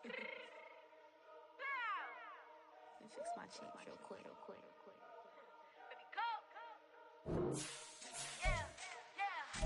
me fix my cheek real quick.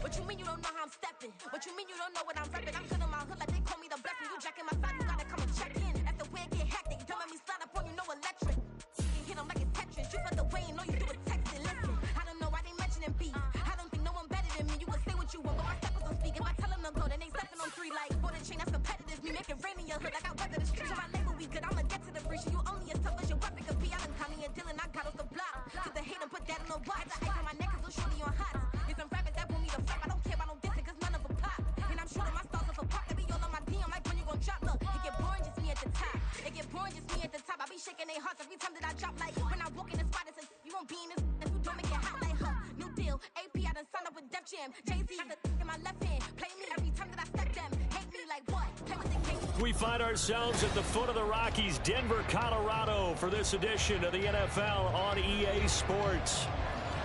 What you mean you don't know how I'm stepping? What you mean you don't know what I'm repping? I'm good in my hood like they call me the blessing. You jacking my side, you gotta come and check in. That's the way it get hectic. Don't let me slide up on you, no electric. You hit them like it's Tetris. You felt the way and all you do is text it. Listen, I don't know why they mentioning beef. I don't think no one better than me. You can say what you want, but my steppers don't speak. If I tell them to go, then they stepping on 3 like golden chain. That's competitive. Me make it rain in your hood like I weather the street. So my label we good. I'ma get to the free. You only as tough as your weapon could be. I done Connie and Dylan. I got off the block. Cause the hate and put that in the watch. The ice on my neck is little shorty on hot. There's some rappers that want me to flop. I don't care about no dissing cause none of them pop. And I'm shooting my stars off a pop. They be all on my DM like when you gon' drop. Look, it get boring just me at the top. It get boring just me at the top. I be shaking their hearts every time that I drop. Like when I walk in the spot, it's you won't be in this. And who don't make it hot like her. New deal. AP, I done signed up with Def Jam. Jay-Z got the in my left hand. Play me every time that I step them. Hate me like what? Play with the game. We find ourselves at the foot of the Rockies, Denver, Colorado, for this edition of the NFL on EA Sports.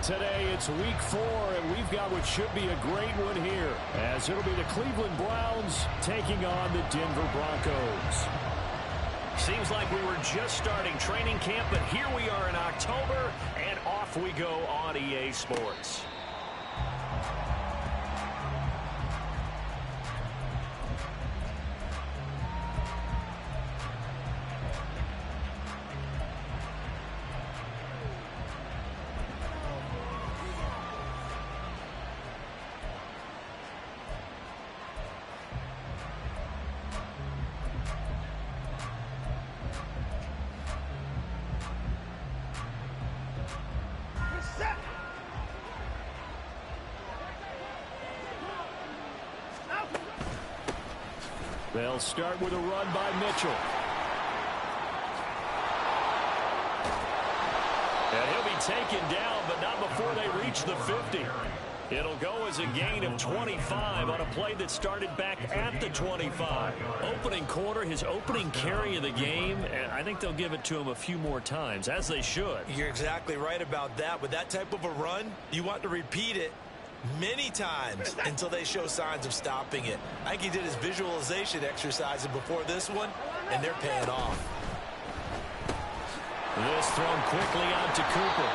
Today, it's week 4, and we've got what should be a great one here, as it'll be the Cleveland Browns taking on the Denver Broncos. Seems like we were just starting training camp, but here we are in October, and off we go on EA Sports. They'll start with a run by Mitchell. And he'll be taken down, but not before they reach the 50. It'll go as a gain of 25 on a play that started back at the 25. Opening quarter, his opening carry of the game, and I think they'll give it to him a few more times, as they should. You're exactly right about that. With that type of a run, you want to repeat it many times until they show signs of stopping it. I think he did his visualization exercises before this one, and they're paying off. This thrown quickly out to Cooper.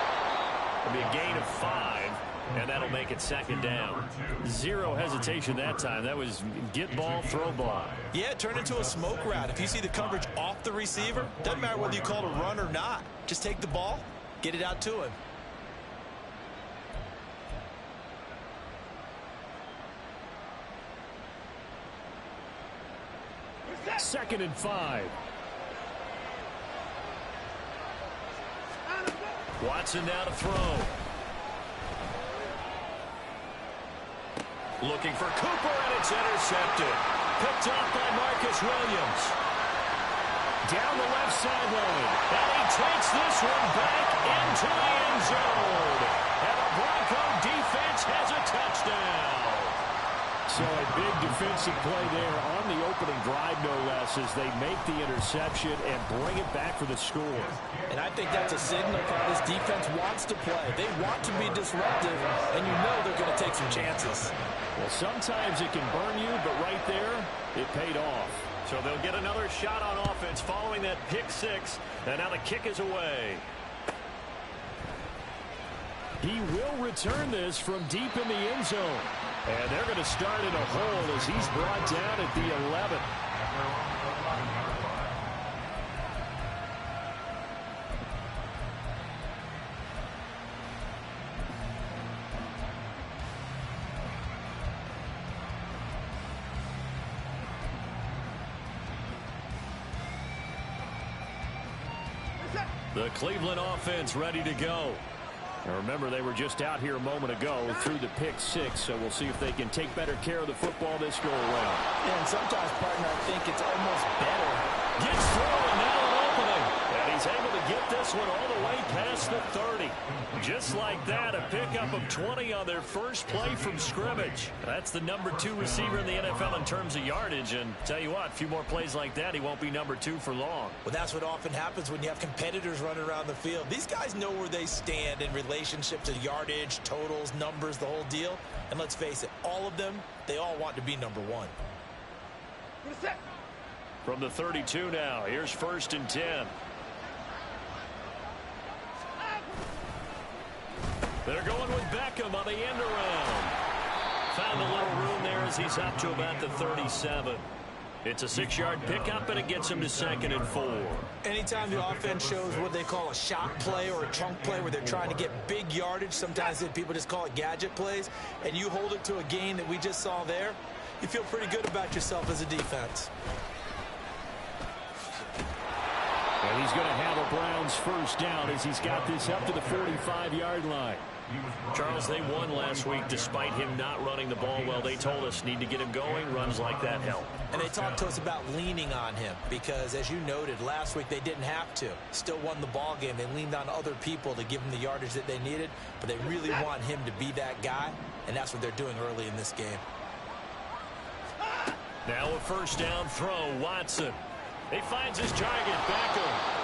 It'll be a gain of 5, and that'll make it second down. Zero hesitation that time. That was get ball, throw ball. Yeah, turn into a smoke route. If you see the coverage off the receiver, doesn't matter whether you call it a run or not. Just take the ball, get it out to him. Second and 5. Watson now to throw. Looking for Cooper, and it's intercepted. Picked off by Marcus Williams. Down the left sideline. And he takes this one back into the end zone. And the Bronco defense has a touchdown. So a big defensive play there on the opening drive, no less, as they make the interception and bring it back for the score. And I think that's a signal of how this defense wants to play. They want to be disruptive, and you know they're going to take some chances. Well, sometimes it can burn you, but right there, it paid off. So they'll get another shot on offense following that pick 6, and now the kick is away. He will return this from deep in the end zone. And they're going to start in a hole as he's brought down at the 11. The Cleveland offense ready to go. Now remember, they were just out here a moment ago through the pick 6, so we'll see if they can take better care of the football this go around. Yeah, and sometimes, partner, I think it's almost better. Gets through, and now an opening. And he's able to get this one all the way past the 30. Just like that, a pickup of 20 on their first play from scrimmage. That's the number 2 receiver in the NFL in terms of yardage. And tell you what, a few more plays like that, he won't be number 2 for long. Well, that's what often happens when you have competitors running around the field. These guys know where they stand in relationship to yardage, totals, numbers, the whole deal. And let's face it, all of them, they all want to be number 1. From the 32 now, here's 1st and 10. They're going with Beckham on the end around. Found a little room there as he's up to about the 37. It's a 6-yard pickup, and it gets him to 2nd and 4. Anytime the offense shows what they call a shot play or a chunk play where they're trying to get big yardage, sometimes people just call it gadget plays, and you hold it to a gain that we just saw there, you feel pretty good about yourself as a defense. And he's going to have a Browns 1st down as he's got this up to the 45-yard line. Charles, they won last week despite him not running the ball well. They told us need to get him going. Runs like that help. And they talked to us about leaning on him because, as you noted, last week they didn't have to. Still won the ball game. They leaned on other people to give them the yardage that they needed, but they really want him to be that guy, and that's what they're doing early in this game. Now a 1st down throw. Watson. He finds his target. Beckham.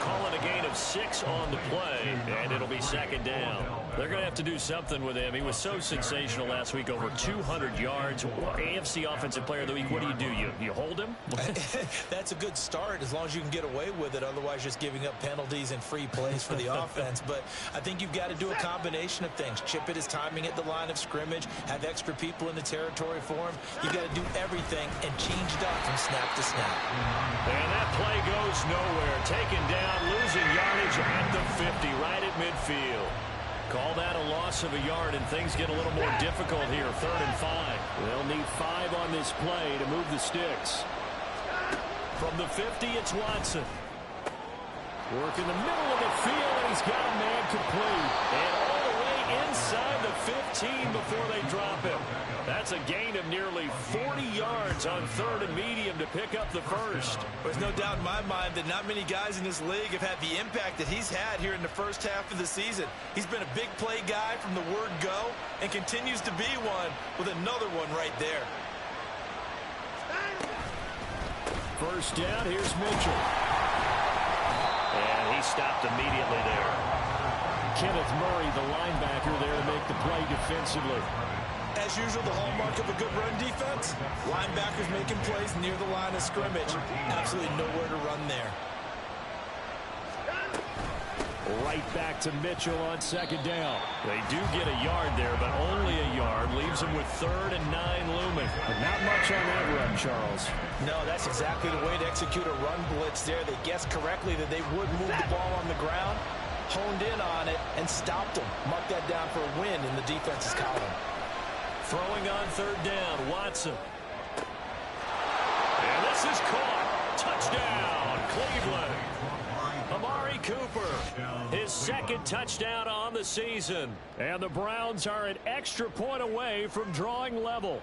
Call it a gain of 6 on the play, and it'll be 2nd down. They're going to have to do something with him. He was so sensational last week, over 200 yards. AFC Offensive Player of the Week, what do? You hold him? That's a good start as long as you can get away with it. Otherwise, just giving up penalties and free plays for the offense. But I think you've got to do a combination of things. Chip it his timing at the line of scrimmage, have extra people in the territory for him. You've got to do everything and change it up from snap to snap. And that play goes nowhere. Taken down, losing yardage at the 50, right at midfield. Call that a loss of a yard, and things get a little more difficult here. 3rd and 5. They'll need 5 on this play to move the sticks. From the 50, it's Watson. Work in the middle of the field, and he's got a man complete. And all the way inside the 15 before they drop him. That's a gain of nearly 40 yards on 3rd and medium to pick up the 1st. There's no doubt in my mind that not many guys in this league have had the impact that he's had here in the first half of the season. He's been a big play guy from the word go and continues to be one with another one right there. 1st down, here's Mitchell. And he stopped immediately there. Kenneth Murray, the linebacker, there to make the play defensively. As usual, the hallmark of a good run defense, linebackers making plays near the line of scrimmage. Absolutely nowhere to run there. Right back to Mitchell on 2nd down. They do get a yard there, but only a yard. Leaves them with 3rd and 9 looming. But not much on that run, Charles. No, that's exactly the way to execute a run blitz there. They guessed correctly that they would move the ball on the ground, honed in on it, and stopped them. Mark that down for a win in the defense's column. Throwing on 3rd down, Watson. And this is caught. Touchdown, Cleveland. Amari Cooper, his 2nd touchdown on the season. And the Browns are an extra point away from drawing level.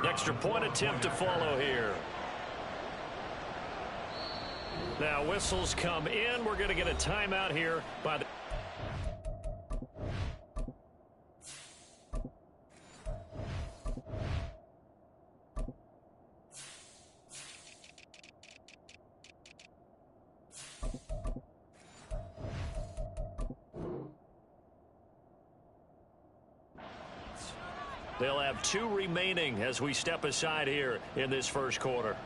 Extra point attempt to follow here. Now whistles come in. We're going to get a timeout here by the... They'll have 2 remaining as we step aside here in this 1st quarter.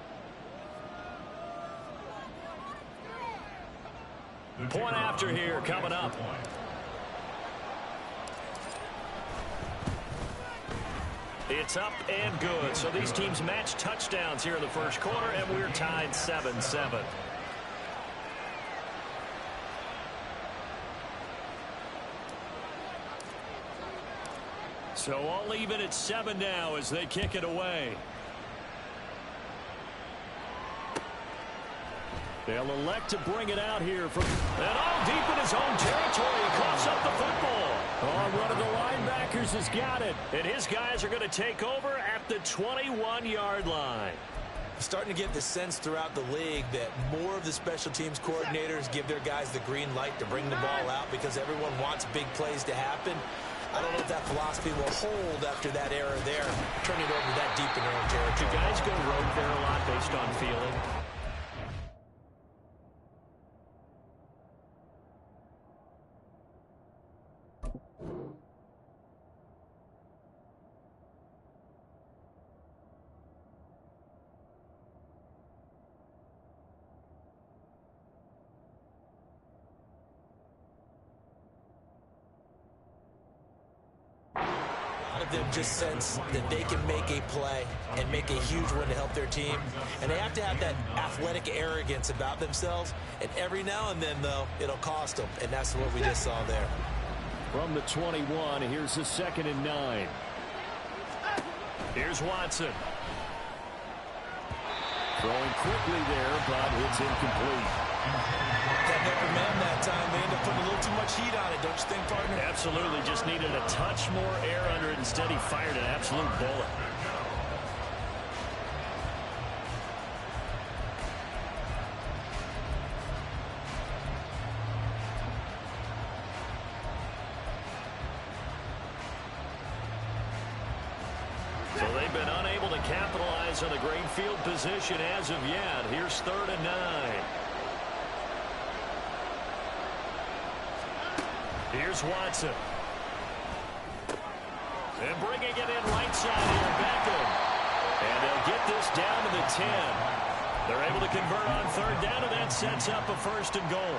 Point after here coming up. It's up and good. So these teams match touchdowns here in the 1st quarter, and we're tied 7-7. So all even at 7 now as they kick it away. They'll elect to bring it out here from and all deep in his own territory. He coughs up the football. Oh, one of the linebackers has got it. And his guys are going to take over at the 21-yard line. Starting to get the sense throughout the league that more of the special teams coordinators give their guys the green light to bring the ball out because everyone wants big plays to happen. I don't know if that philosophy will hold after that error there, turning it over that deep in their own territory. Do guys go rogue there a lot based on feeling? them just sense that they can make a play and make a huge one to help their team. And they have to have that athletic arrogance about themselves. And every now and then, though, it'll cost them. And that's what we just saw there. From the 21, here's the 2nd and 9. Here's Watson. Throwing quickly there, but it's incomplete. Got their command that time. They end up putting a little too much heat on it, don't you think, partner? Absolutely. Just needed a touch more air under it. Instead, he fired an absolute bullet. So they've been unable to capitalize on the great field position as of yet. Here's 3rd and 9. Here's Watson. And bringing it in right side here, Beckham. And they'll get this down to the 10. They're able to convert on 3rd down, and that sets up a 1st and goal.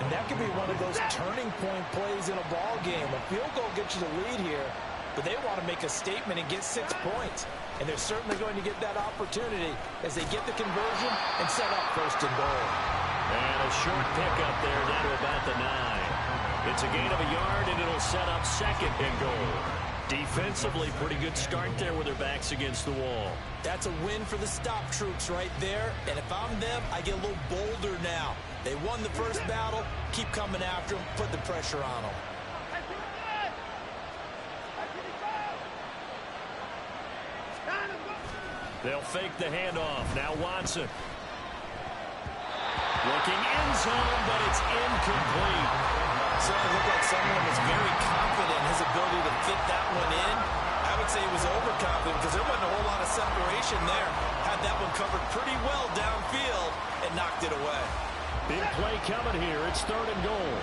And that could be one of those turning point plays in a ball game. A field goal gets you the lead here, but they want to make a statement and get 6 points. And they're certainly going to get that opportunity as they get the conversion and set up 1st and goal. And a short pickup there down to about the 9. It's a gain of a yard, and it'll set up 2nd and goal. Defensively, pretty good start there with their backs against the wall. That's a win for the stop troops right there. And if I'm them, I get a little bolder now. They won the first battle. Keep coming after them. Put the pressure on them. They'll fake the handoff. Now Watson. Looking end zone, but it's incomplete. Certainly looked like someone was very confident in his ability to fit that one in. I would say he was overconfident because there wasn't a whole lot of separation there. Had that one covered pretty well downfield and knocked it away. Big play coming here. It's 3rd and goal.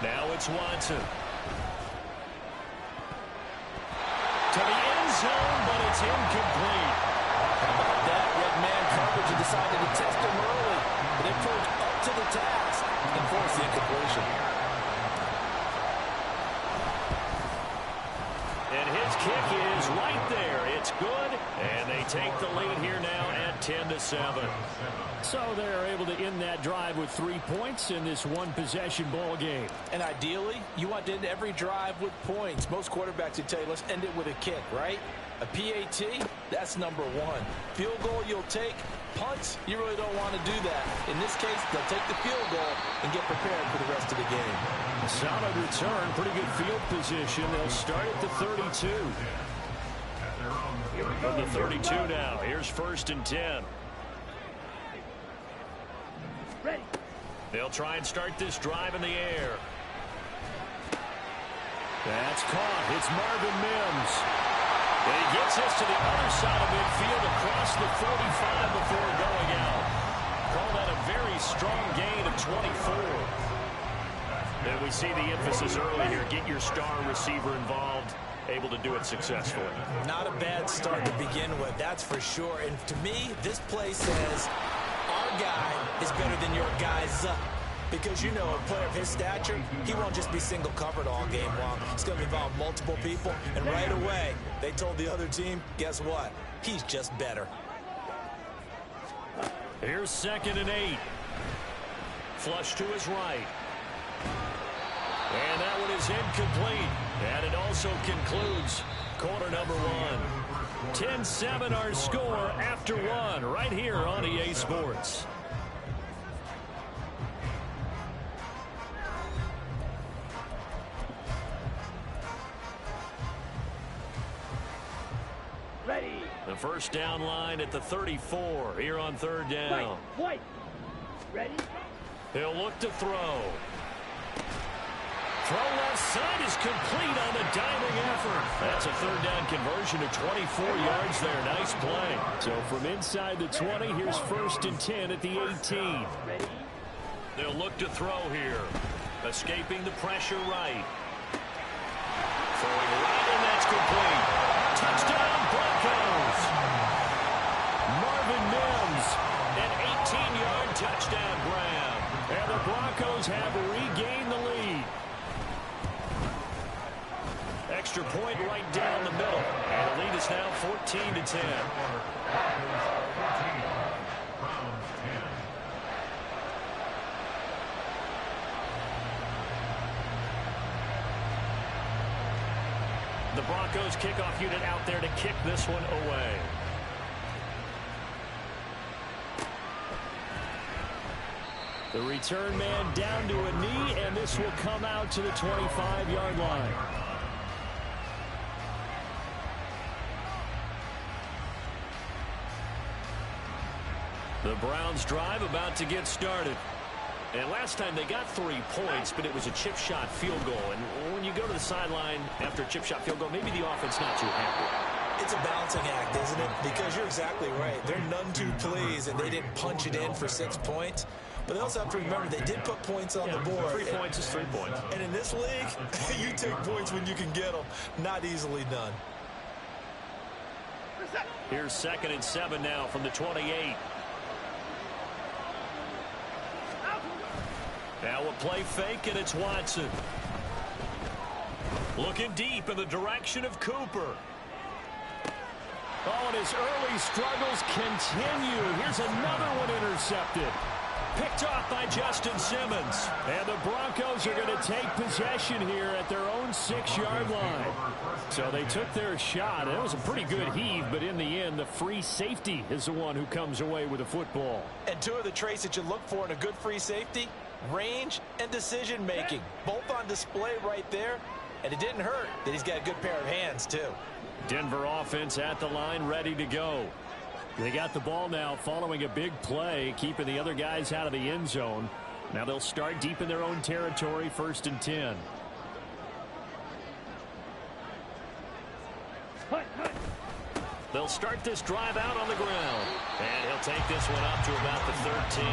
Now it's Watson. To the end zone, but it's incomplete. How about that? Red man coverage and decided to test him early. But they proved up to the task and forced the incompletion. And his kick is right there. It's good, and they take the lead here now at 10-7. So they're able to end that drive with 3 points in this one-possession ball game. And ideally, you want to end every drive with points. Most quarterbacks would tell you, let's end it with a kick, right? A PAT, that's number 1. Field goal you'll take. Punts, you really don't want to do that. In this case, they'll take the field goal and get prepared for the rest of the game. Solid return, pretty good field position. They'll start at the 32. From the 32 now, here's 1st and 10. Ready. They'll try and start this drive in the air. That's caught. It's Marvin Mims. And he gets this to the other side of midfield across the 45 before going out. Call that a very strong gain of 24. And we see the emphasis early here. Get your star receiver involved. Able to do it successfully. Not a bad start to begin with, that's for sure. And to me, this play says our guy is better than your guy's. Because, you know, a player of his stature, he won't just be single covered all game long. It's going to involve multiple people. And right away, they told the other team, guess what? He's just better. Here's 2nd and 8. Flush to his right. And that one is incomplete. And it also concludes quarter number 1. 10-7 our score after 1 right here on EA Sports. Ready. The first down line at the 34 here on 3rd down. White. Ready. He'll look to throw. Throw left side is complete on the diving effort. That's a 3rd down conversion of 24 yards there. Nice play. So from inside the 20, here's 1st and 10 at the 18. Ready. They'll look to throw here. Escaping the pressure right. Throwing right, and that's complete. Touchdown, Broncos. Marvin Mims, an 18-yard touchdown grab. And the Broncos have regained the lead. Extra point right down the middle. And the lead is now 14-10. The Broncos kickoff unit out there to kick this one away. The return man down to a knee, and this will come out to the 25-yard line. The Browns drive about to get started. And last time they got 3 points, but it was a chip shot field goal. And when you go to the sideline after a chip shot field goal, maybe the offense not too happy. It's a balancing act, isn't it? Because you're exactly right. They're none too pleased, and they didn't punch it in for 6 points. But they also have to remember they did put points on the board. 3 points is 3 points. And in this league, you take points when you can get them. Not easily done. Here's 2nd and 7 now from the 28. Now a play fake, and it's Watson. Looking deep in the direction of Cooper. Oh, and his early struggles continue. Here's another one intercepted. Picked off by Justin Simmons. And the Broncos are going to take possession here at their own 6-yard line. So they took their shot. It was a pretty good heave, but in the end, the free safety is the one who comes away with the football. And 2 of the traits that you look for in a good free safety, range and decision-making. Both on display right there. And it didn't hurt that he's got a good pair of hands, too. Denver offense at the line, ready to go. They got the ball now following a big play, keeping the other guys out of the end zone. Now they'll start deep in their own territory, 1st and 10. They'll start this drive out on the ground. And he'll take this one up to about the 13.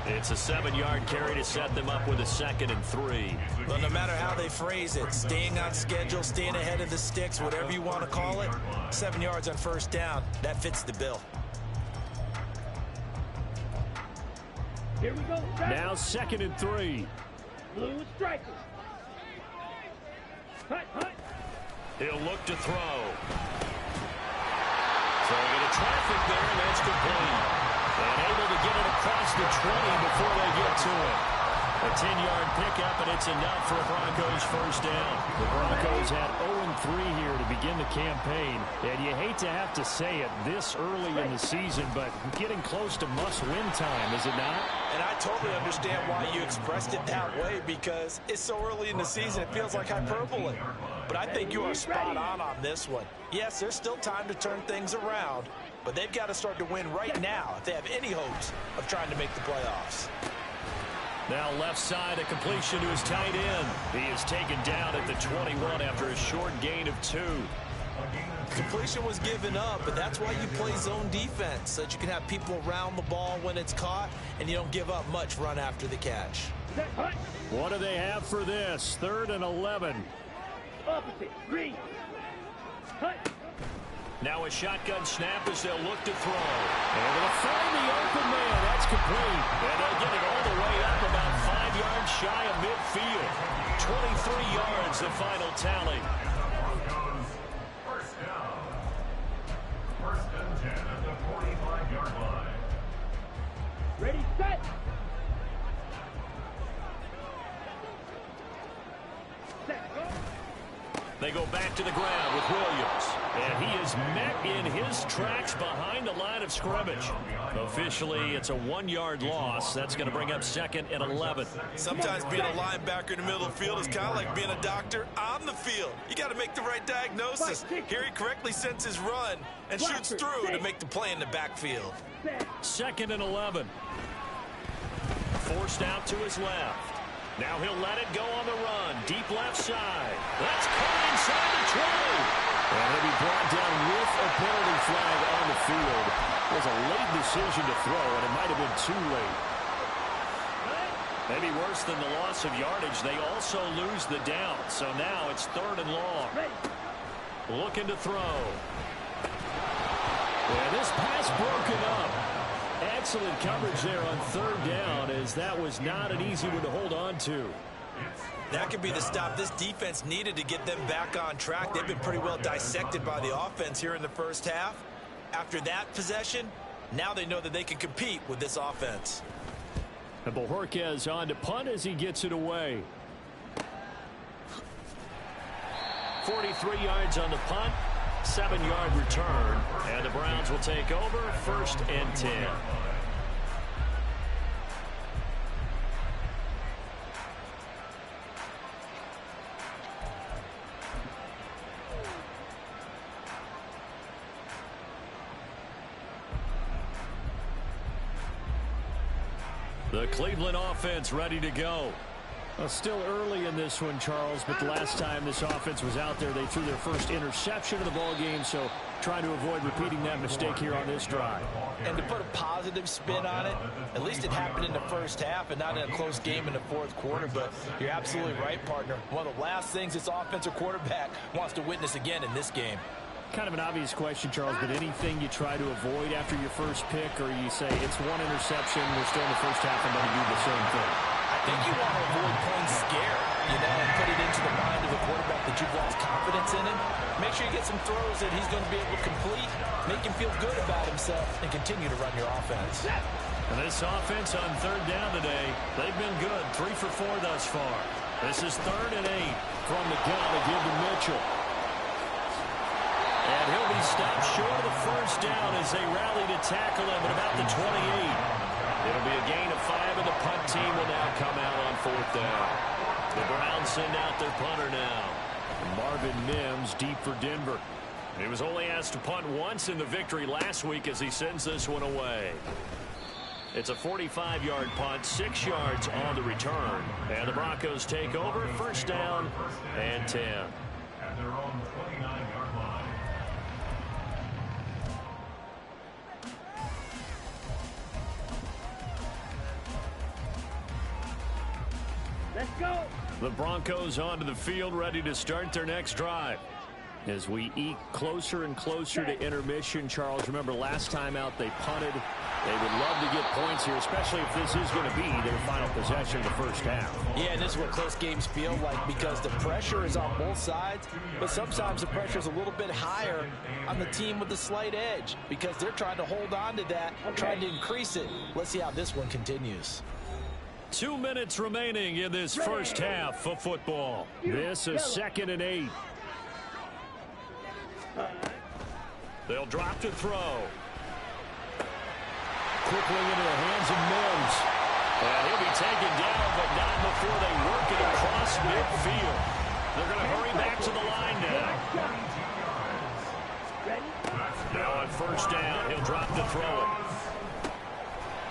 It's a 7-yard carry to set them up with a 2nd and 3. Well, no matter how they phrase it, staying on schedule, staying ahead of the sticks, whatever you want to call it, 7 yards on 1st down, that fits the bill. Here we go. Now 2nd and 3. Blue striker. Hut. He'll look to throw. So a bit of traffic there, and that's complete. And able to get it across the 20 before they get to it. A 10-yard pickup, and it's enough for a Broncos 1st down. The Broncos had 0-3 here to begin the campaign. And you hate to have to say it this early in the season, but getting close to must-win time, is it not? And I totally understand why you expressed it that way, because it's so early in the season, it feels like hyperbole. But I think you are spot on this one. Yes, there's still time to turn things around, but they've got to start to win right now if they have any hopes of trying to make the playoffs. Now left side, a completion to his tight end. He is taken down at the 21 after a short gain of 2. Completion was given up, but that's why you play zone defense, so that you can have people around the ball when it's caught, and you don't give up much run after the catch. What do they have for this? 3rd and 11. Opposite. Green. Hut. Now a shotgun snap as they'll look to throw. And they'll find the open man. That's complete. And they'll get it all the way up about 5 yards shy of midfield. 23 yards, the final tally. First down. 1st and 10 at the 45-yard line. Ready, set. They go back to the ground with Williams. And he is met in his tracks behind the line of scrimmage. Officially, it's a 1-yard loss. That's going to bring up 2nd and 11. Sometimes being a linebacker in the middle of the field is kind of like being a doctor on the field. You got to make the right diagnosis. Here he correctly sends his run and shoots through to make the play in the backfield. 2nd and 11. Forced out to his left. Now he'll let it go on the run. Deep left side. That's caught inside the 20. And he'll be brought down with a penalty flag on the field. It was a late decision to throw, and it might have been too late. Maybe worse than the loss of yardage, they also lose the down. So now it's 3rd and long. Looking to throw. And this pass broken up. Excellent coverage there on third down, as that was not an easy one to hold on to. That could be the stop this defense needed to get them back on track. They've been pretty well dissected by the offense here in the first half. After that possession, now they know that they can compete with this offense. And Bojorquez on to punt as he gets it away. 43 yards on the punt, 7-yard return, and the Browns will take over, 1st and 10. The Cleveland offense ready to go. Well, still early in this one, Charles, but the last time this offense was out there, they threw their first interception of the ball game, so trying to avoid repeating that mistake here on this drive. And to put a positive spin on it, at least it happened in the first half and not in a close game in the fourth quarter, but you're absolutely right, partner. One of the last things this offensive quarterback wants to witness again in this game. Kind of an obvious question, Charles, but anything you try to avoid after your first pick, or you say it's one interception, we're still in the first half, and then you do the same thing? I think you want to avoid playing scared, and put it into the mind of the quarterback that you've lost confidence in him. Make sure you get some throws that he's going to be able to complete, make him feel good about himself, and continue to run your offense. And this offense on third down today, they've been good, 3 for 4 thus far. This is 3rd and 8 from the gun to give to Mitchell. And he'll be stopped short of the first down as they rally to tackle him at about the 28. It'll be a gain of 5, and the punt team will now come out on 4th down. The Browns send out their punter now. Marvin Mims deep for Denver. He was only asked to punt once in the victory last week as he sends this one away. It's a 45-yard punt, 6 yards on the return. And the Broncos take over, 1st down and 10. At their own 29-yard line. Let's go. The Broncos onto the field, ready to start their next drive. As we eke closer and closer to intermission, Charles, remember last time out they punted. They would love to get points here, especially if this is going to be their final possession of the first half. Yeah, and this is what close games feel like, because the pressure is on both sides, but sometimes the pressure is a little bit higher on the team with the slight edge because they're trying to hold on to that, trying to increase it. Let's see how this one continues. 2 minutes remaining in this first half of football. This is 2nd and 8. They'll drop to throw. Quickly into the hands of Mims. And he'll be taken down, but not before they work it across midfield. They're going to hurry back to the line now. Now on 1st down, he'll drop to throw it.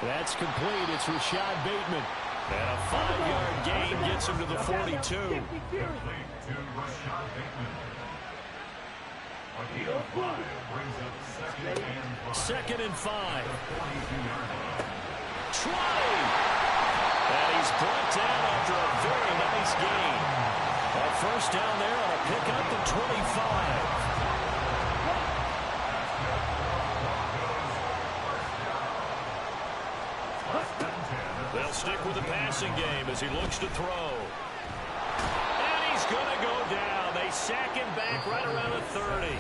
That's complete. It's Rashad Bateman. And a 5-yard gain gets him to the 42. Second and 5. Trying. And he's brought down after a very nice gain. A 1st down there on a pickup of 25. They'll stick with the passing game as he looks to throw. And he's going to go down. They sack him back right around the 30.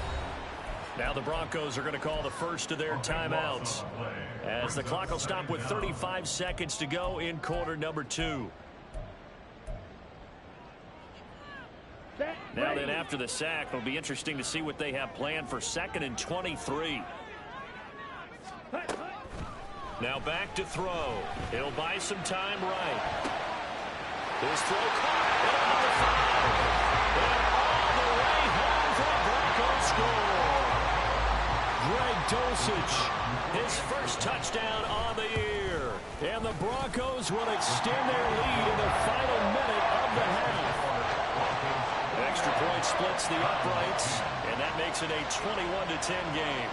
Now the Broncos are going to call the first of their timeouts, as the clock will stop with 35 seconds to go in quarter number 2. Now then, after the sack, it'll be interesting to see what they have planned for 2nd and 23. Now back to throw. He'll buy some time right. His throw caught at about the 5. And all the way home for a Broncos score. Greg Dulcich, his first touchdown on the year. And the Broncos will extend their lead in the final minute of the half. Extra point splits the uprights, and that makes it a 21-10 game.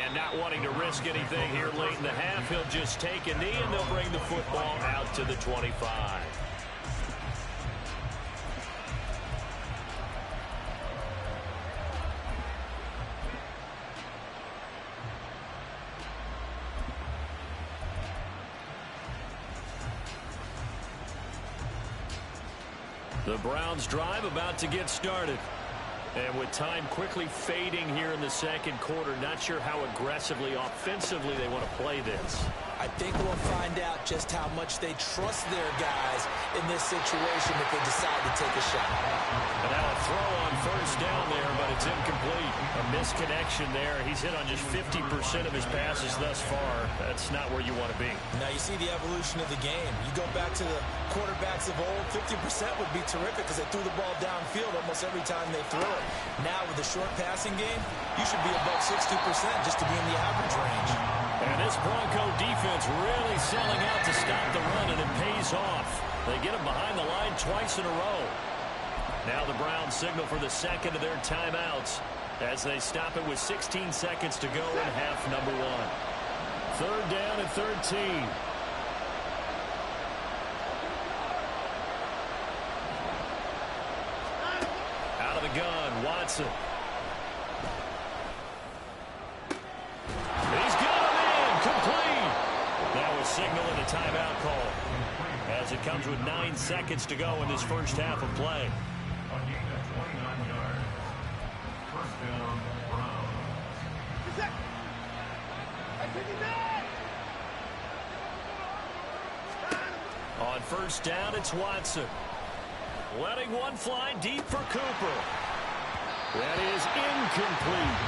And not wanting to risk anything here late in the half, he'll just take a knee, and they'll bring the football out to the 25. The Browns drive about to get started. And with time quickly fading here in the second quarter, not sure how aggressively, offensively they want to play this. I think we'll find out just how much they trust their guys in this situation if they decide to take a shot. And now a throw on first down there, but it's incomplete. A misconnection there. He's hit on just 50% of his passes thus far. That's not where you want to be. Now you see the evolution of the game. You go back to the quarterbacks of old, 50% would be terrific because they threw the ball downfield almost every time they threw it. Now with the short passing game, you should be above 60% just to be in the average range. And this Bronco defense really selling out to stop the run, and it pays off. They get him behind the line twice in a row. Now the Browns signal for the second of their timeouts as they stop it with 16 seconds to go in half number one. Third down and 13. Out of the gun, Watson. He's got him in, complete. Now a signal and a timeout call as it comes with 9 seconds to go in this first half of play. A gain of 29 yards. First down, Browns. On first down, it's Watson. Letting one fly deep for Cooper. That is incomplete.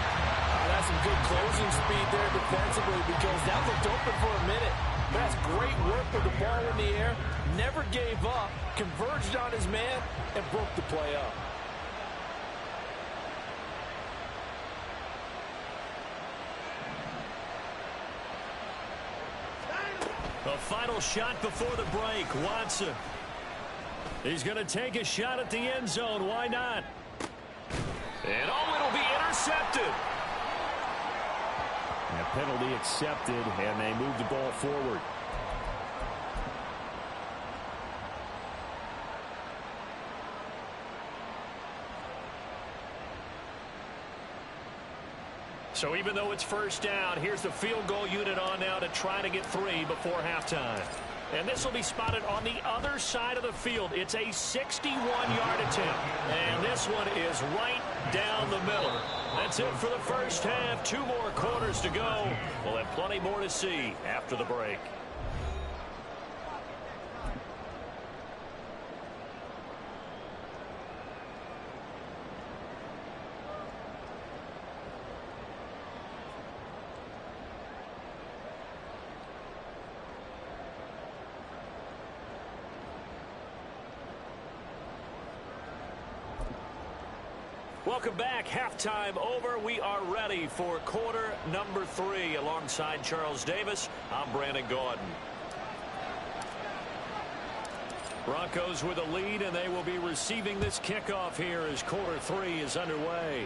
That's some good closing speed there defensively because that looked open for a minute. That's great work with the ball in the air. Never gave up, converged on his man, and broke the play up. The final shot before the break, Watson. He's going to take a shot at the end zone. Why not? And it'll be intercepted. A penalty accepted, and they move the ball forward. So even though it's first down, here's the field goal unit on now to try to get 3 before halftime. And this will be spotted on the other side of the field. It's a 61-yard attempt. And this one is right down the middle. That's it for the first half. 2 more quarters to go. We'll have plenty more to see after the break. Welcome back. Halftime over. We are ready for quarter number 3. Alongside Charles Davis, I'm Brandon Gaudin. Broncos with a lead, and they will be receiving this kickoff here as quarter 3 is underway.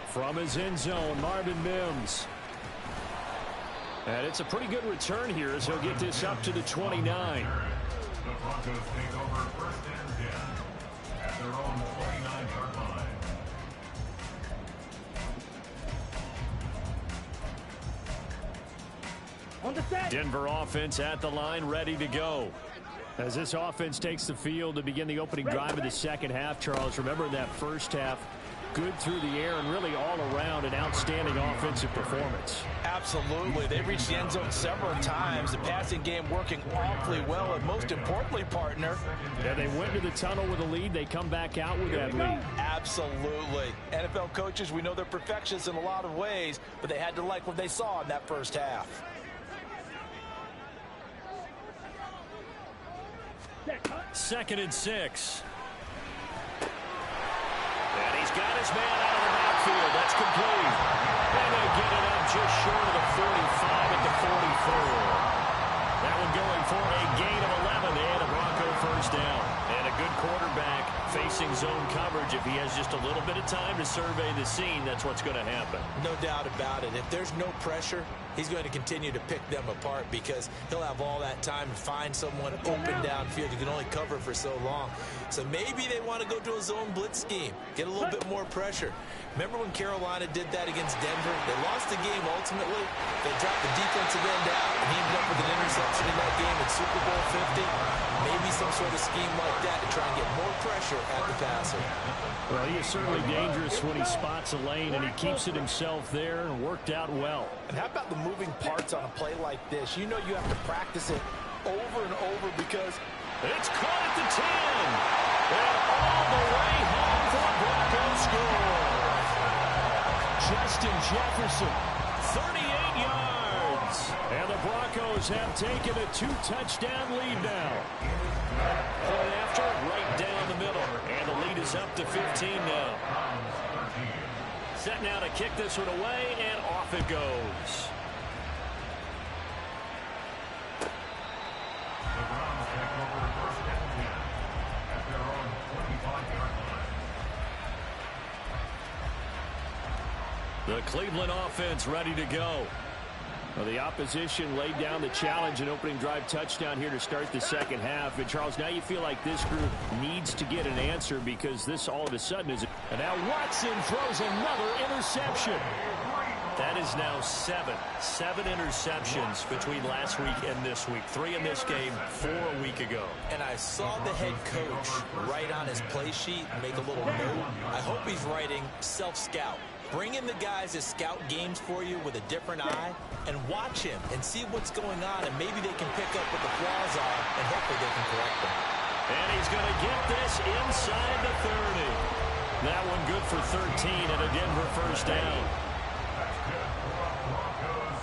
From his end zone, Marvin Mims. And it's a pretty good return here as he'll get this up to the 29. The Broncos take over first and 10 at their own 29-yard line. On the set. Denver offense at the line, ready to go. As this offense takes the field to begin the opening drive of the second half, Charles, remember in that first half, good through the air and really all around an outstanding offensive performance. Absolutely. They reached the end zone several times. The passing game working awfully well, and most importantly, partner. Yeah, they went to the tunnel with a lead. They come back out with that lead. Absolutely. NFL coaches, we know they're perfectionists in a lot of ways, but they had to like what they saw in that first half. Second and 6. And he's got his man out of the backfield. That's complete. And they get it up just short of the 45 at the 44. That one going for a gain of 11 and a Bronco first down. And a good quarterback facing zone coverage. If he has just a little bit of time to survey the scene, that's what's going to happen. No doubt about it. If there's no pressure, he's going to continue to pick them apart because he'll have all that time to find someone open downfield. He can only cover for so long. So maybe they want to go to a zone blitz scheme, get a little bit more pressure. Remember when Carolina did that against Denver? They lost the game ultimately. They dropped the defensive end out, and he ended up with an interception in that game in Super Bowl 50. Maybe some sort of scheme like that to try and get more pressure at the passer. Well, he is certainly dangerous when he spots a lane, and he keeps it himself there and worked out well. And how about the moving parts on a play like this? You know you have to practice it over and over because it's caught at the 10. And all the way home for a Broncos score. Justin Jefferson, 38 yards. And the Broncos have taken a 2-touchdown lead now. Point after, right down the middle. And the lead is up to 15 now. Set now to kick this one away, and off it goes. The Browns take over first and 10 at their own 25-yard line. The Cleveland offense ready to go. Well, the opposition laid down the challenge and opening drive touchdown here to start the second half. And, Charles, now you feel like this group needs to get an answer because this all of a sudden is... And now Watson throws another interception. That is now 7 interceptions between last week and this week. 3 in this game, 4 a week ago. And I saw the head coach write on his play sheet, make a little note. I hope he's writing self-scout. Bring in the guys that scout games for you with a different eye and watch him and see what's going on, and maybe they can pick up what the flaws are, and hopefully they can correct them. And he's going to get this inside the 30. That one good for 13 and a Denver first down. That's good for the Broncos.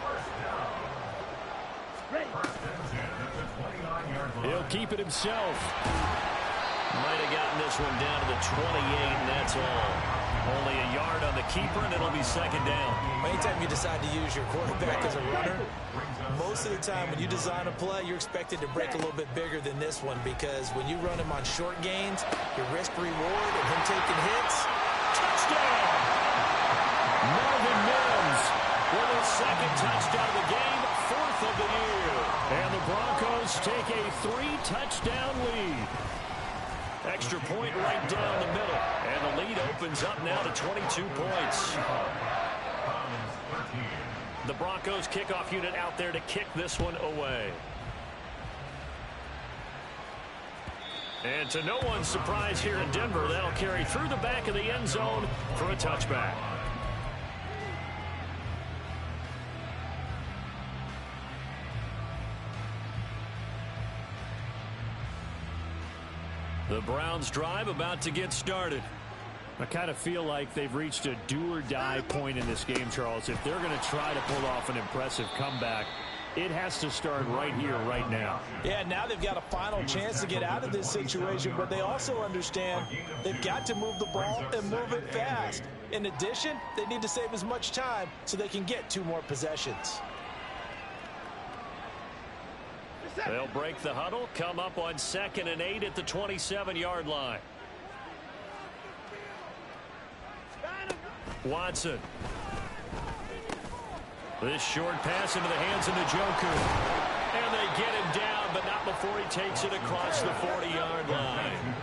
First down. First and 10 at the 29-yard line. He'll keep it himself. Might have gotten this one down to the 28, and that's all. Only a yard on the keeper, and it'll be second down. Anytime you decide to use your quarterback as a runner, most of the time when you design a play, you're expected to break a little bit bigger than this one, because when you run him on short gains, your risk-reward of him taking hits, Touchdown! Marvin Mims with his second touchdown of the game, 4th of the year. And the Broncos take a 3-touchdown lead. Extra point right down the middle. And the lead opens up now to 22 points. The Broncos kickoff unit out there to kick this one away. And to no one's surprise here in Denver, that'll carry through the back of the end zone for a touchback. The Browns drive about to get started. I kind of feel like they've reached a do-or-die point in this game, Charles. If they're going to try to pull off an impressive comeback, it has to start right here, right now. Yeah, now they've got a final chance to get out of this situation, but they also understand they've got to move the ball and move it fast. In addition, they need to save as much time so they can get 2 more possessions. They'll break the huddle, come up on 2nd and 8 at the 27-yard line. Watson. This short pass into the hands of Njoku. And they get him down, but not before he takes it across the 40-yard line.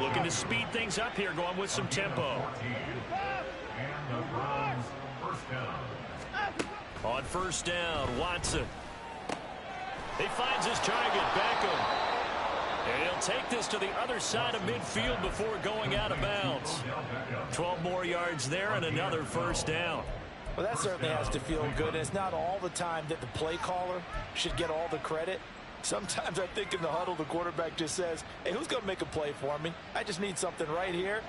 Looking to speed things up here, going with some tempo. And the Browns first down. On first down, Watson. He finds his target, Beckham. And he'll take this to the other side of midfield before going out of bounds. 12 more yards there and another first down. Well, that certainly has to feel good. And it's not all the time that the play caller should get all the credit. Sometimes I think in the huddle, the quarterback just says, hey, who's going to make a play for me? I just need something right here.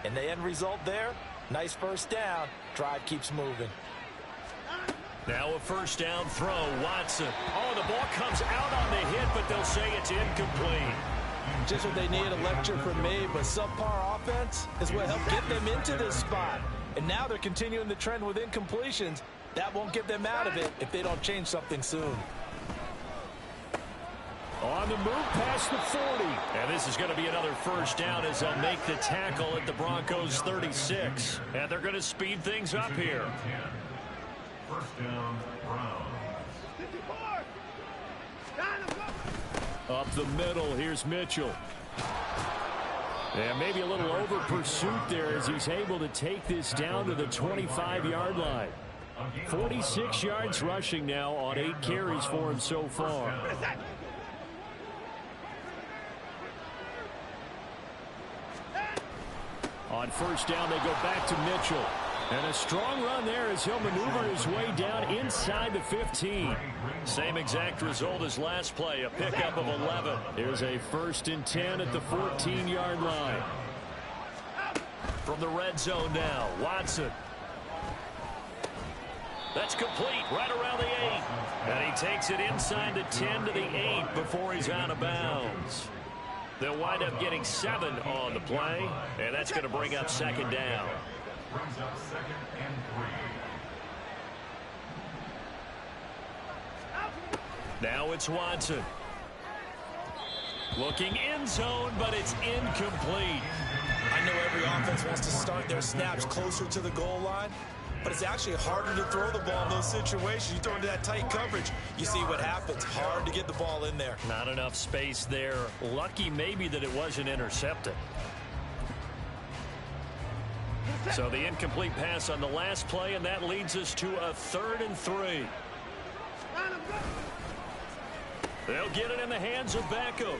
And the end result there, nice first down. Drive keeps moving. Now a first down throw, Watson. Oh, the ball comes out on the hit, but they'll say it's incomplete. Just what they need, a lecture from me, but subpar offense is what helped get them into this spot. And now they're continuing the trend with incompletions. That won't get them out of it if they don't change something soon. On the move past the 40. And this is going to be another first down as they'll make the tackle at the Broncos 36. And they're going to speed things up here. First down, Browns. Up the middle, here's Mitchell. And maybe a little over pursuit there as he's able to take this down to the 25-yard line. 46 yards rushing now on 8 carries for him so far. On first down, they go back to Mitchell. And a strong run there as he'll maneuver his way down inside the 15. Same exact result as last play, a pickup of 11. Here's a 1st and 10 at the 14-yard line. From the red zone now, Watson. That's complete right around the 8. And he takes it inside the 10 to the 8 before he's out of bounds. They'll wind up getting 7 on the play, and that's going to bring up 2nd down. Brings up 2nd and 3. Now it's Watson. Looking end zone, but it's incomplete. I know every offense wants to start their snaps closer to the goal line, but it's actually harder to throw the ball in those situations. You throw into that tight coverage, you see what happens. Hard to get the ball in there. Not enough space there. Lucky maybe that it wasn't intercepted. So the incomplete pass on the last play, and that leads us to a 3rd and 3. They'll get it in the hands of Beckham.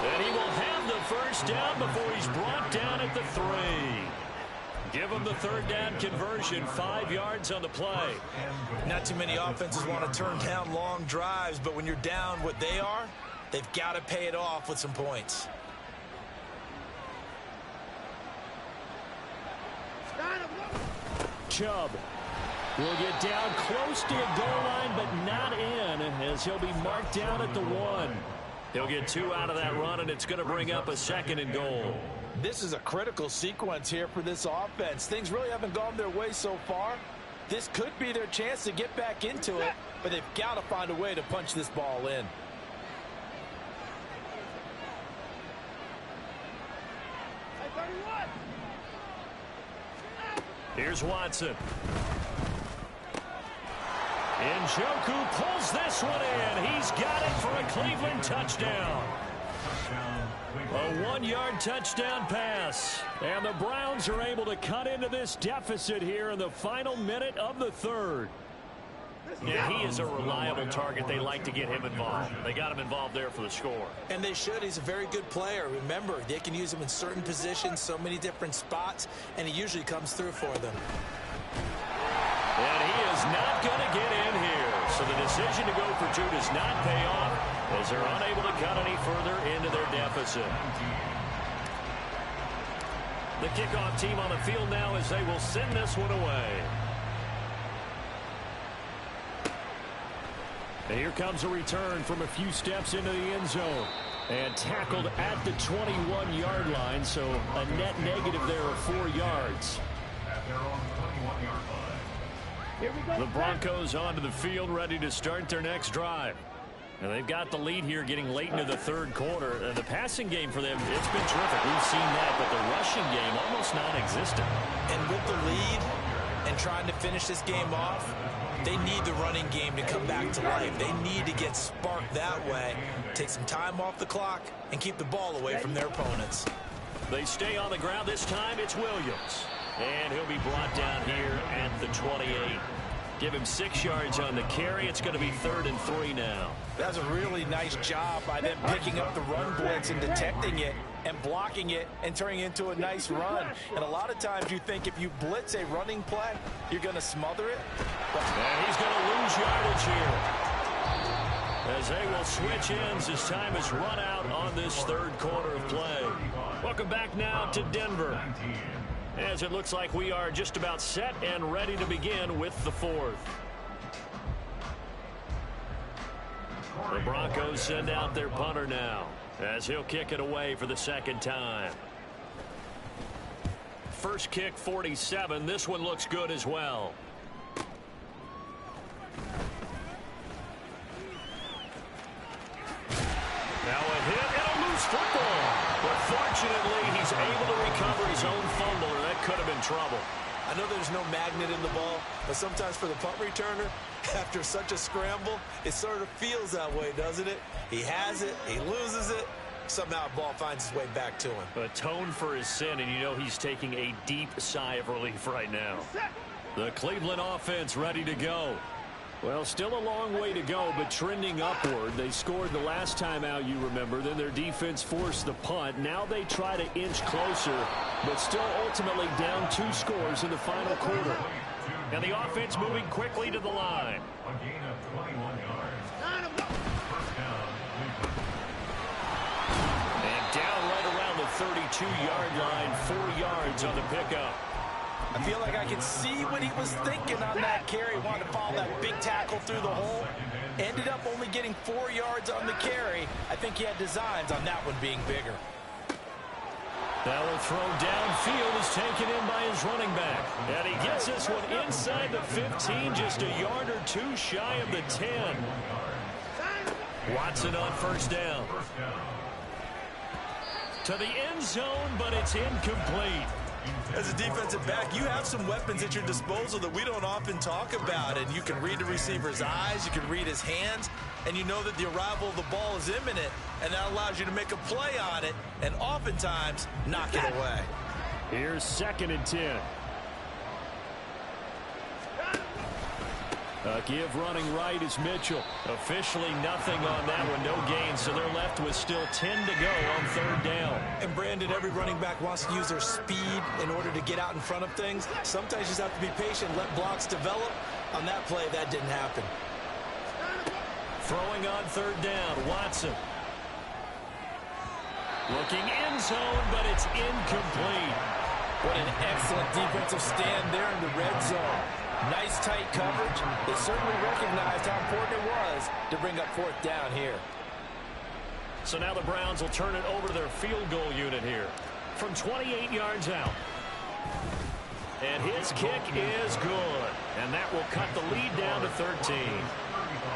And he will have the 1st down before he's brought down at the 3. Give him the 3rd down conversion, 5 yards on the play. Not too many offenses want to turn down long drives, but when you're down what they are, they've got to pay it off with some points. Chubb will get down close to the goal line, but not in, as he'll be marked down at the 1. He'll get 2 out of that run, and it's going to bring up a 2nd and goal. This is a critical sequence here for this offense. Things really haven't gone their way so far. This could be their chance to get back into it, but they've got to find a way to punch this ball in. Here's Watson. Njoku pulls this one in. He's got it for a Cleveland touchdown. A 1-yard touchdown pass. And the Browns are able to cut into this deficit here in the final minute of the 3rd. Yeah, he is a reliable target. They like to get him involved. They got him involved there for the score. And they should. He's a very good player. Remember, they can use him in certain positions, so many different spots, and he usually comes through for them. And he is not going to get in here. So the decision to go for 2 does not pay off, as they're unable to cut any further into their deficit. The kickoff team on the field now as they will send this one away. And here comes a return from a few steps into the end zone. And tackled at the 21-yard line, so a net negative there of 4 yards. At their own 21-yard line. Here we go. The Broncos onto the field, ready to start their next drive. And they've got the lead here getting late into the 3rd quarter. The passing game for them, it's been terrific. We've seen that, but the rushing game almost non-existent. And with the lead and trying to finish this game off, they need the running game to come back to life. They need to get sparked that way, take some time off the clock, and keep the ball away from their opponents. They stay on the ground. This time it's Williams. And he'll be brought down here at the 28. Give him 6 yards on the carry. It's going to be 3rd and 3 now. That's a really nice job by them picking up the run blitz and detecting it and blocking it and turning it into a nice run. And a lot of times you think if you blitz a running play, you're going to smother it. And he's going to lose yardage here, as they will switch ends as time is run out on this 3rd quarter of play. Welcome back now to Denver, as it looks like we are just about set and ready to begin with the 4th. The Broncos send out their punter now, as he'll kick it away for the 2nd time. First kick, 47. This one looks good as well. Now a hit and a loose football. But fortunately, he's able to recover his own fumble, or that could have been trouble. I know there's no magnet in the ball, but sometimes for the punt returner, after such a scramble, it sort of feels that way, doesn't it? He has it, he loses it, somehow the ball finds its way back to him. Atone for his sin, and you know he's taking a deep sigh of relief right now. The Cleveland offense ready to go. Well, still a long way to go, but trending upward. They scored the last time out, you remember. Then their defense forced the punt. Now they try to inch closer, but still ultimately down 2 scores in the final quarter. And the offense moving quickly to the line. A gain of 21 yards. First down, Cleveland. And down right around the 32-yard line, 4 yards on the pickup. I feel like I can see what he was thinking on that carry. Wanted to follow that big tackle through the hole. Ended up only getting 4 yards on the carry. I think he had designs on that one being bigger. That one thrown downfield is taken in by his running back. And he gets this one inside the 15, just a yard or 2 shy of the 10. Watson on first down. To the end zone, but it's incomplete. As a defensive back, you have some weapons at your disposal that we don't often talk about. And you can read the receiver's eyes, you can read his hands, and you know that the arrival of the ball is imminent, and that allows you to make a play on it and oftentimes knock it away. Here's 2nd and 10. Give running right is Mitchell. Officially nothing on that one, no gain, so they're left with still 10 to go on 3rd down. And Brandon, every running back wants to use their speed in order to get out in front of things. Sometimes you just have to be patient, let blocks develop. On that play, that didn't happen. Throwing on 3rd down, Watson. Looking end zone, but it's incomplete. What an excellent defensive stand there in the red zone. Nice tight coverage. They certainly recognized how important it was to bring up 4th down here. So now the Browns will turn it over to their field goal unit here from 28 yards out. And his kick is good. And that will cut the lead down to 13.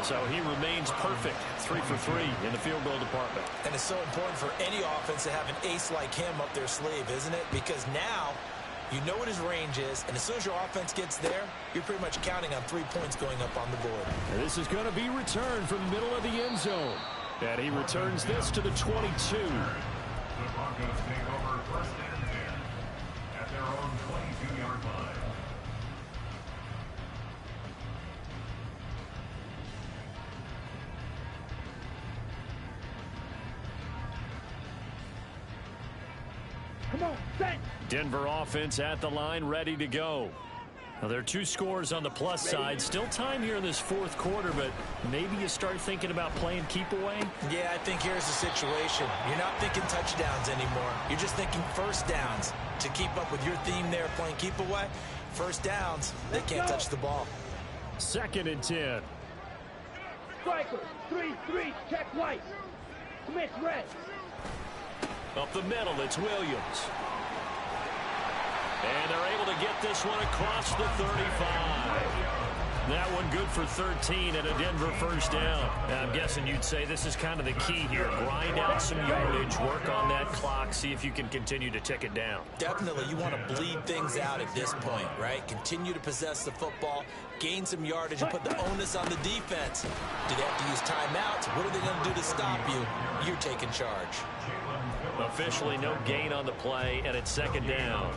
So he remains perfect, 3 for 3 in the field goal department. And it's so important for any offense to have an ace like him up their sleeve, isn't it? Because now you know what his range is, and as soon as your offense gets there, you're pretty much counting on 3 points going up on the board. And this is going to be returned from the middle of the end zone. And he returns this to the 22. The Broncos take over 1st and 10 at their own 22-yard line. Come on, set. Denver offense at the line, ready to go. Now, there are 2 scores on the plus side. Still time here in this 4th quarter, but maybe you start thinking about playing keep away? Yeah, I think here's the situation. You're not thinking touchdowns anymore. You're just thinking 1st downs. To keep up with your theme there, playing keep away, 1st downs, they can't touch the ball. 2nd and 10. Striker, 3-3, check white. Smith red. Up the middle, it's Williams. And they're able to get this one across the 35. That one good for 13 and a Denver 1st down. Now, I'm guessing you'd say this is kind of the key here. Grind out some yardage, work on that clock, see if you can continue to tick it down. Definitely, you want to bleed things out at this point, right? Continue to possess the football, gain some yardage, and put the onus on the defense. Do they have to use timeouts? What are they going to do to stop you? You're taking charge. Officially no gain on the play, and it's 2nd down.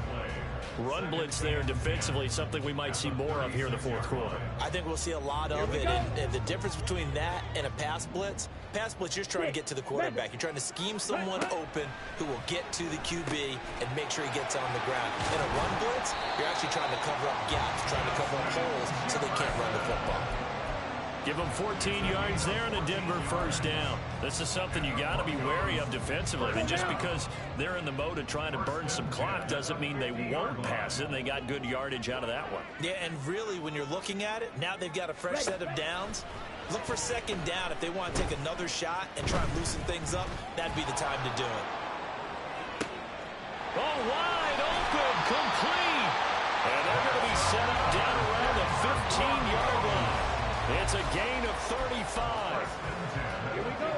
Run blitz there defensively, something we might see more of here in the 4th quarter. I think we'll see a lot of it, and the difference between that and a pass blitz, you're just trying to get to the quarterback. You're trying to scheme someone open who will get to the QB and make sure he gets on the ground. In a run blitz, you're actually trying to cover up gaps, trying to cover up holes so they can't run the football. Give them 14 yards there and a Denver 1st down. This is something you got to be wary of defensively. And just because they're in the mode of trying to burn some clock doesn't mean they won't pass it. And they got good yardage out of that one. Yeah, and really, when you're looking at it, now they've got a fresh set of downs. Look for 2nd down. If they want to take another shot and try and loosen things up, that'd be the time to do it. Oh, wide open, complete. And they're going to be set up down around the 15-yard line. It's a gain of 35.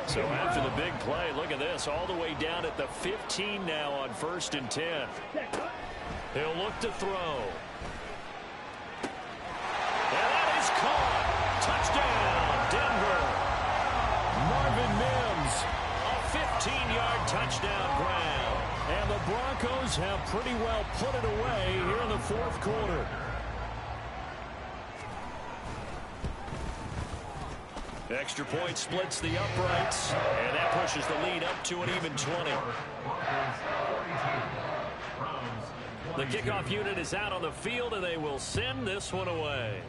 So after the big play, look at this, all the way down at the 15 now on 1st and 10. He'll look to throw. And that is caught. Touchdown, Denver. Marvin Mims, a 15-yard touchdown grab. And the Broncos have pretty well put it away here in the 4th quarter. Extra point splits the uprights, and that pushes the lead up to an even 20. The kickoff unit is out on the field, and they will send this one away.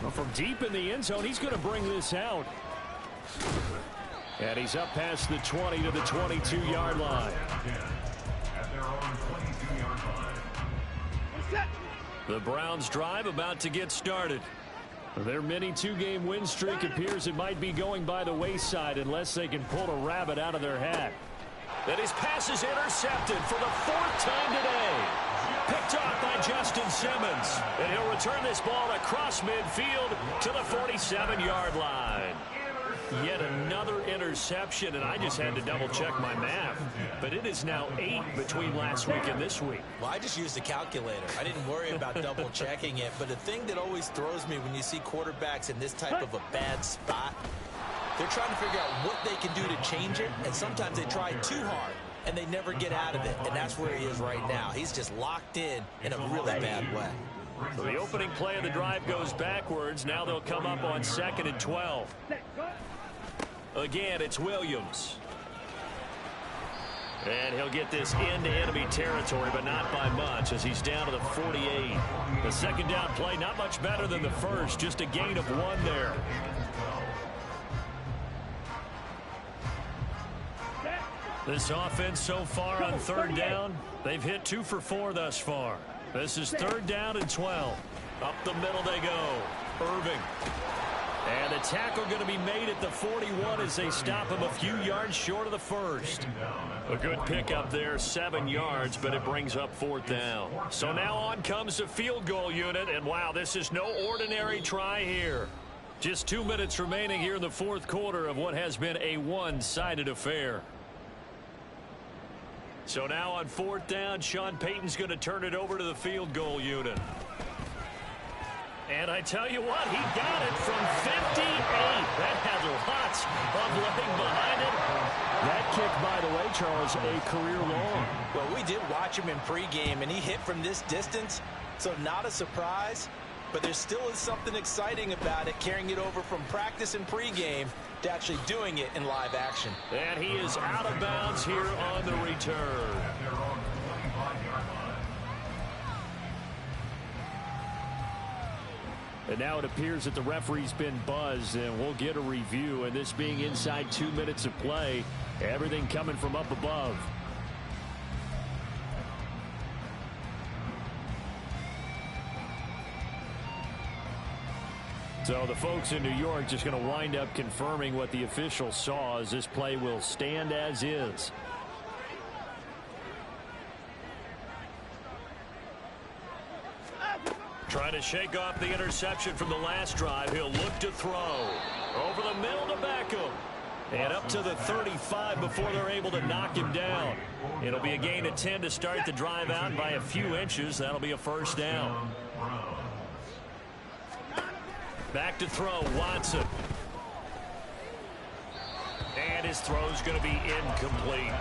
Well, from deep in the end zone, he's going to bring this out. And he's up past the 20 to the 22-yard line. The Browns drive about to get started. Their mini two-game win streak appears it might be going by the wayside unless they can pull a rabbit out of their hat. And his pass is intercepted for the 4th time today. Picked off by Justin Simmons. And he'll return this ball across midfield to the 47-yard line. Yet another interception, and I just had to double-check my math. But it is now 8 between last week and this week. Well, I just used the calculator. I didn't worry about double-checking it. But the thing that always throws me when you see quarterbacks in this type of a bad spot, they're trying to figure out what they can do to change it, and sometimes they try too hard, and they never get out of it. And that's where he is right now. He's just locked in a really bad way. So the opening play of the drive goes backwards. Now they'll come up on 2nd and 12. Again, it's Williams. And he'll get this into enemy territory, but not by much as he's down to the 48. The second down play, not much better than the first, just a gain of 1 there. This offense so far on 3rd down, they've hit 2 for 4 thus far. This is 3rd down and 12. Up the middle they go. Irving. And the tackle going to be made at the 41 as they stop him a few yards short of the first. A good pickup there, 7 yards, but it brings up 4th down. So now on comes the field goal unit, and wow, this is no ordinary try here. Just 2 minutes remaining here in the 4th quarter of what has been a one-sided affair. So now on 4th down, Sean Payton's going to turn it over to the field goal unit. And I tell you what, he got it from 58. That had lots of leg behind it. That kick, by the way, Charles, a career long. Well, we did watch him in pregame, and he hit from this distance, so not a surprise. But there still is something exciting about it, carrying it over from practice and pregame to actually doing it in live action. And he is out of bounds here on the return. And now it appears that the referee's been buzzed, and we'll get a review. And this being inside 2 minutes of play, everything coming from up above. So the folks in New York just going to wind up confirming what the official saw, as this play will stand as is. Trying to shake off the interception from the last drive. He'll look to throw. Over the middle to Beckham. And up to the 35 before they're able to knock him down. It'll be a gain of 10 to start the drive out by a few inches. That'll be a 1st down. Back to throw, Watson. And his throw's going to be incomplete.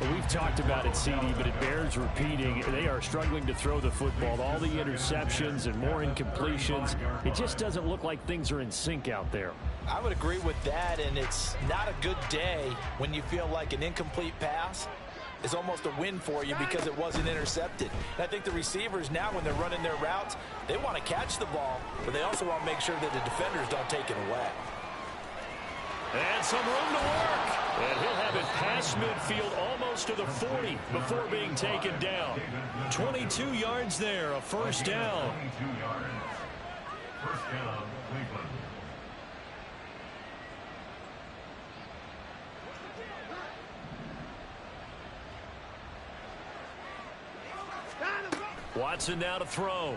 Well, we've talked about it, CD, but it bears repeating. They are struggling to throw the football. All the interceptions and more incompletions. It just doesn't look like things are in sync out there. I would agree with that, and it's not a good day when you feel like an incomplete pass is almost a win for you because it wasn't intercepted. And I think the receivers now, when they're running their routes, they want to catch the ball, but they also want to make sure that the defenders don't take it away. And some room to work. And he'll have it past midfield almost to the 40 before being taken down. 22 yards there, a 1st down. 22 yards. 1st down, Cleveland. Watson now to throw.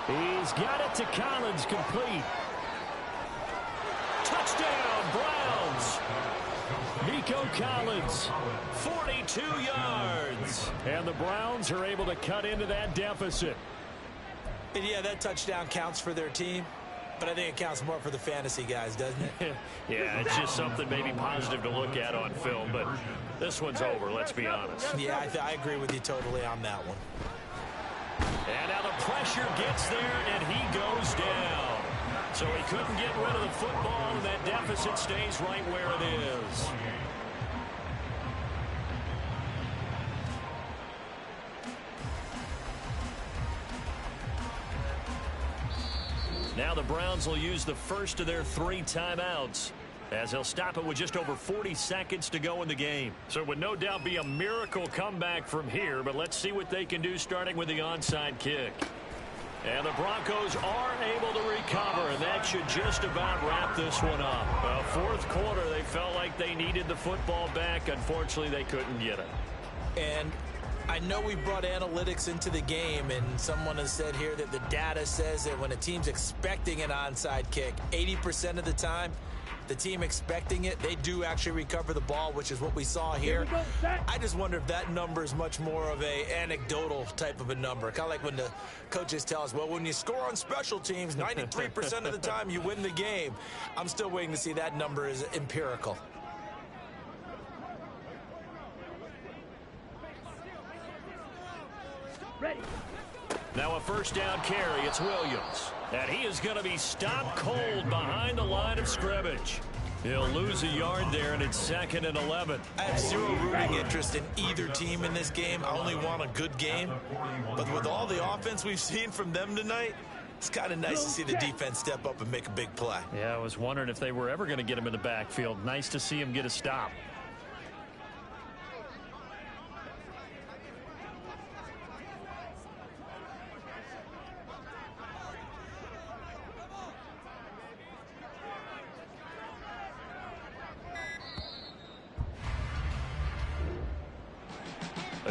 He's got it to Collins, complete. Touchdown, Browns. Nico Collins, 42 yards. And the Browns are able to cut into that deficit. And yeah, that touchdown counts for their team. but I think it counts more for the fantasy guys, doesn't it? Yeah, it's just something maybe positive to look at on film, but this one's over, let's be honest. Yeah, I agree with you totally on that one. And now the pressure gets there, and he goes down. So he couldn't get rid of the football, and that deficit stays right where it is. Now the Browns will use the first of their 3 timeouts, as they'll stop it with just over 40 seconds to go in the game. So it would no doubt be a miracle comeback from here, but let's see what they can do starting with the onside kick. And the Broncos are able to recover, and that should just about wrap this one up. Fourth quarter, they felt like they needed the football back. Unfortunately, they couldn't get it. And I know we brought analytics into the game, and someone has said here that the data says that when a team's expecting an onside kick, 80% of the time, the team expecting it, they do actually recover the ball, which is what we saw here. I just wonder if that number is much more of a anecdotal type of a number. Kind of like when the coaches tell us, well, when you score on special teams, 93% of the time you win the game. I'm still waiting to see that number is empirical. Ready. Now a first down carry. It's Williams. And he is going to be stopped cold behind the line of scrimmage. He'll lose a yard there, and it's 2nd and 11. I have zero rooting interest in either team in this game. I only want a good game. But with all the offense we've seen from them tonight, it's kind of nice to see the defense step up and make a big play. Yeah, I was wondering if they were ever going to get him in the backfield. Nice to see him get a stop.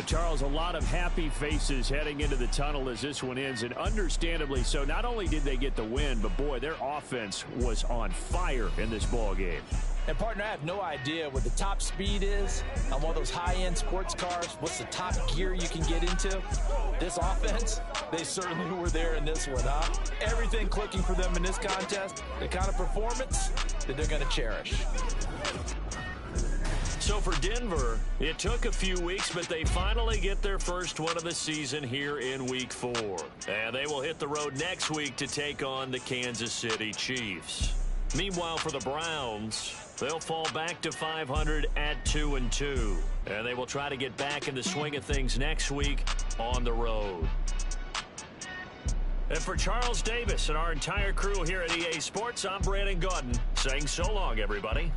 Charles, a lot of happy faces heading into the tunnel as this one ends, and understandably so. Not only did they get the win, but boy, their offense was on fire in this ball game. And partner, I have no idea what the top speed is on one of those high-end sports cars. What's the top gear you can get into? This offense, they certainly were there in this one, huh? Everything clicking for them in this contest, the kind of performance that they're going to cherish. So for Denver, it took a few weeks, but they finally get their first one of the season here in Week 4. And they will hit the road next week to take on the Kansas City Chiefs. Meanwhile, for the Browns, they'll fall back to 500 at 2-2. And they will try to get back in the swing of things next week on the road. And for Charles Davis and our entire crew here at EA Sports, I'm Brandon Gaudin saying so long, everybody.